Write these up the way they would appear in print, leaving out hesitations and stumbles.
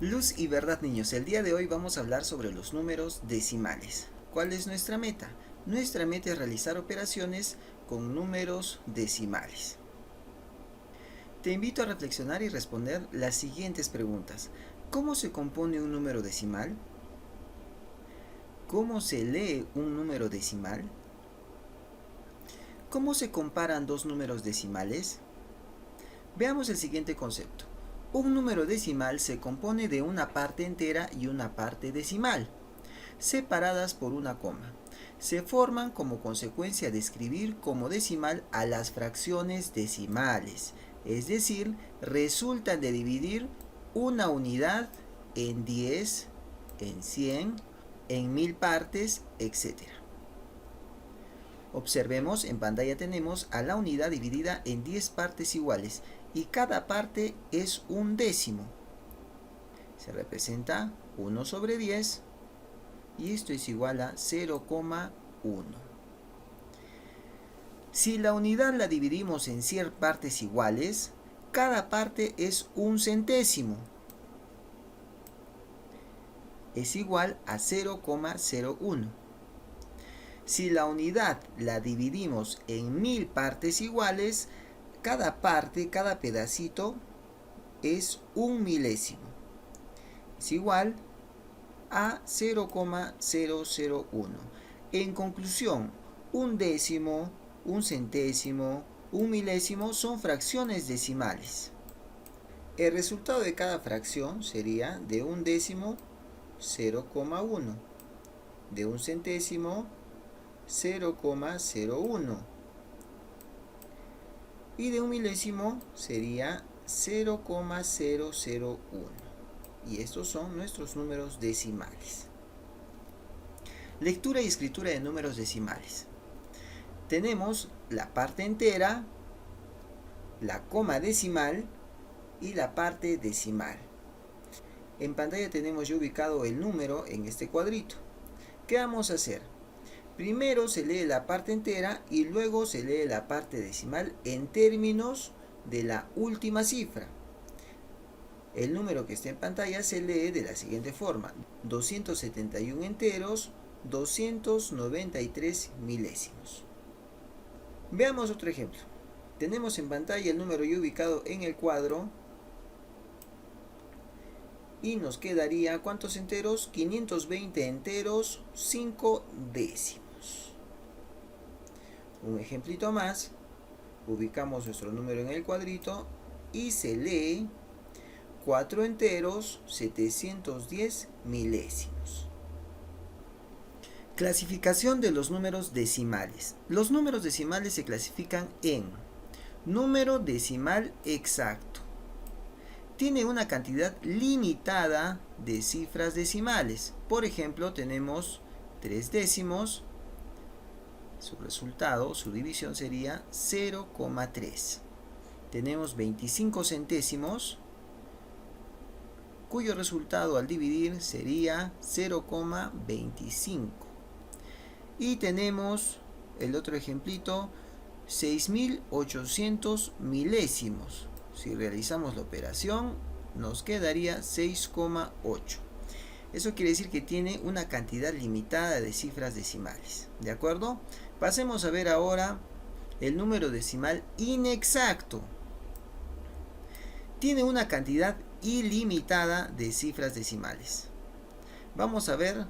Luz y verdad, niños, el día de hoy vamos a hablar sobre los números decimales. ¿Cuál es nuestra meta? Nuestra meta es realizar operaciones con números decimales. Te invito a reflexionar y responder las siguientes preguntas. ¿Cómo se compone un número decimal? ¿Cómo se lee un número decimal? ¿Cómo se comparan dos números decimales? Veamos el siguiente concepto. Un número decimal se compone de una parte entera y una parte decimal, separadas por una coma. Se forman como consecuencia de escribir como decimal a las fracciones decimales, es decir, resultan de dividir una unidad en 10, en 100, en 1000 partes, etc. Observemos, en pantalla tenemos a la unidad dividida en 10 partes iguales y cada parte es un décimo. Se representa 1 sobre 10 y esto es igual a 0,1. Si la unidad la dividimos en 100 partes iguales, cada parte es un centésimo. Es igual a 0,01. Si la unidad la dividimos en 1000 partes iguales, cada parte, cada pedacito es un milésimo. Es igual a 0,001. En conclusión, un décimo, un centésimo, un milésimo son fracciones decimales. El resultado de cada fracción sería de un décimo 0,1, de un centésimo 0,01 y de un milésimo sería 0,001. Y estos son nuestros números decimales. Lectura y escritura de números decimales. Tenemos la parte entera, la coma decimal y la parte decimal. En pantalla tenemos ya ubicado el número en este cuadrito. ¿Qué vamos a hacer? Primero se lee la parte entera y luego se lee la parte decimal en términos de la última cifra. El número que está en pantalla se lee de la siguiente forma: 271 enteros, 293 milésimos. Veamos otro ejemplo. Tenemos en pantalla el número ya ubicado en el cuadro y nos quedaría, ¿cuántos enteros? 520 enteros, 5 décimos. Un ejemplito más. Ubicamos nuestro número en el cuadrito y se lee 4 enteros, 710 milésimos. Clasificación de los números decimales. Los números decimales se clasifican en número decimal exacto. Tiene una cantidad limitada de cifras decimales. Por ejemplo, tenemos 3 décimos. Su resultado, su división sería 0,3. Tenemos 25 centésimos, cuyo resultado al dividir sería 0,25. Y tenemos el otro ejemplito, 6.800 milésimos. Si realizamos la operación, nos quedaría 6,8. Eso quiere decir que tiene una cantidad limitada de cifras decimales. ¿De acuerdo? Pasemos a ver ahora el número decimal inexacto. Tiene una cantidad ilimitada de cifras decimales. Vamos a ver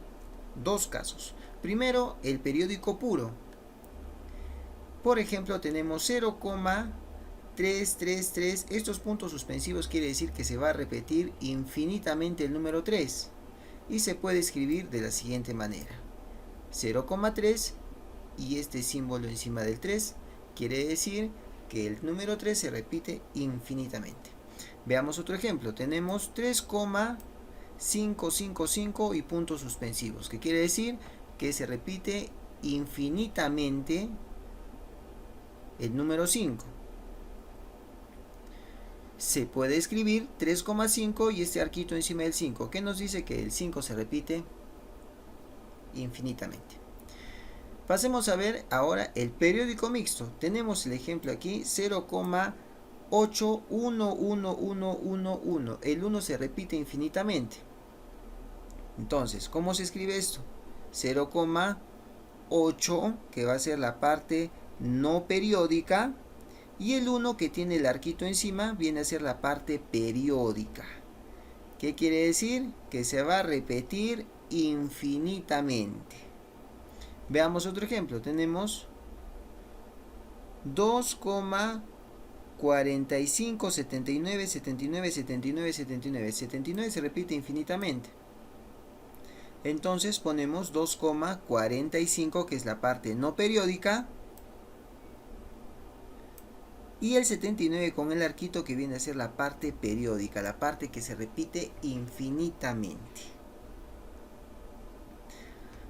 dos casos. Primero, el periódico puro. Por ejemplo, tenemos 0,333. Estos puntos suspensivos quiere decir que se va a repetir infinitamente el número 3. Y se puede escribir de la siguiente manera: 0,3 y este símbolo encima del 3 quiere decir que el número 3 se repite infinitamente. Veamos otro ejemplo. Tenemos 3,555 y puntos suspensivos, que quiere decir que se repite infinitamente el número 5. Se puede escribir 3,5 y este arquito encima del 5, que nos dice que el 5 se repite infinitamente. Pasemos a ver ahora el periódico mixto. Tenemos el ejemplo aquí, 8, 1, 1, 1, 1, 1. El 1 se repite infinitamente. Entonces, ¿cómo se escribe esto? 0,8, que va a ser la parte no periódica, y el 1, que tiene el arquito encima, viene a ser la parte periódica. ¿Qué quiere decir? Que se va a repetir infinitamente. Veamos otro ejemplo. Tenemos 2,45, 79, 79, 79, 79. 79 se repite infinitamente. Entonces ponemos 2,45, que es la parte no periódica, y el 79 con el arquito, que viene a ser la parte periódica, la parte que se repite infinitamente.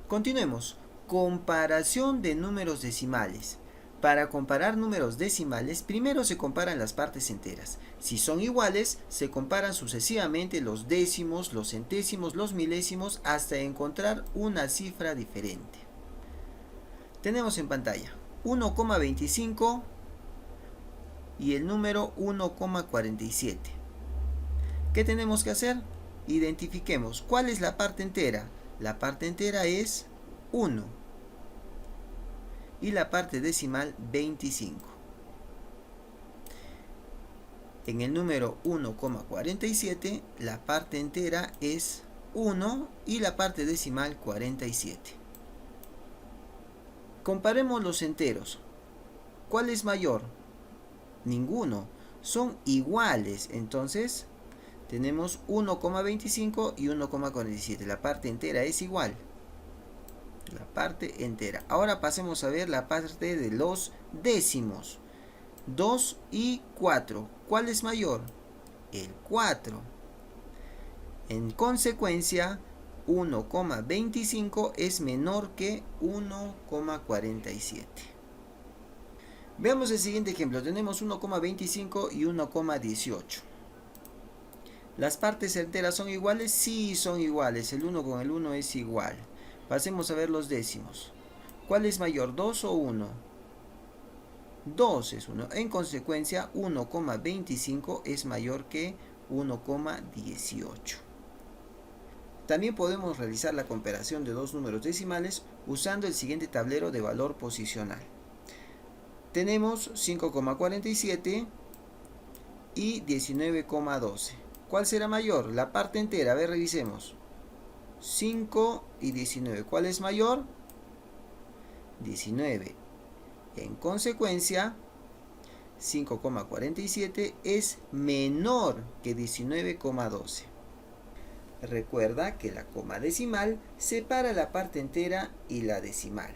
Continuemos. Comparación de números decimales. Para comparar números decimales, primero se comparan las partes enteras. Si son iguales, se comparan sucesivamente los décimos, los centésimos, los milésimos, hasta encontrar una cifra diferente. Tenemos en pantalla 1,25 y el número 1,47. ¿Qué tenemos que hacer? Identifiquemos cuál es la parte entera. La parte entera es 1 y la parte decimal 25. En el número 1,47 la parte entera es 1 y la parte decimal 47. Comparemos los enteros. ¿Cuál es mayor? Ninguno. Son iguales. Entonces tenemos 1,25 y 1,47. La parte entera es igual. La parte entera. Ahora pasemos a ver la parte de los décimos. 2 y 4. ¿Cuál es mayor? El 4. En consecuencia, 1,25 es menor que 1,47. Veamos el siguiente ejemplo. Tenemos 1,25 y 1,18. ¿Las partes enteras son iguales? Sí, son iguales. El 1 con el 1 es igual. Pasemos a ver los décimos. ¿Cuál es mayor, 2 o 1? 2 es 1. En consecuencia, 1,25 es mayor que 1,18. También podemos realizar la comparación de dos números decimales usando el siguiente tablero de valor posicional. Tenemos 5,47 y 19,12. ¿Cuál será mayor? La parte entera. A ver, revisemos. 5 y 19. ¿Cuál es mayor? 19. En consecuencia, 5,47 es menor que 19,12. Recuerda que la coma decimal separa la parte entera y la decimal.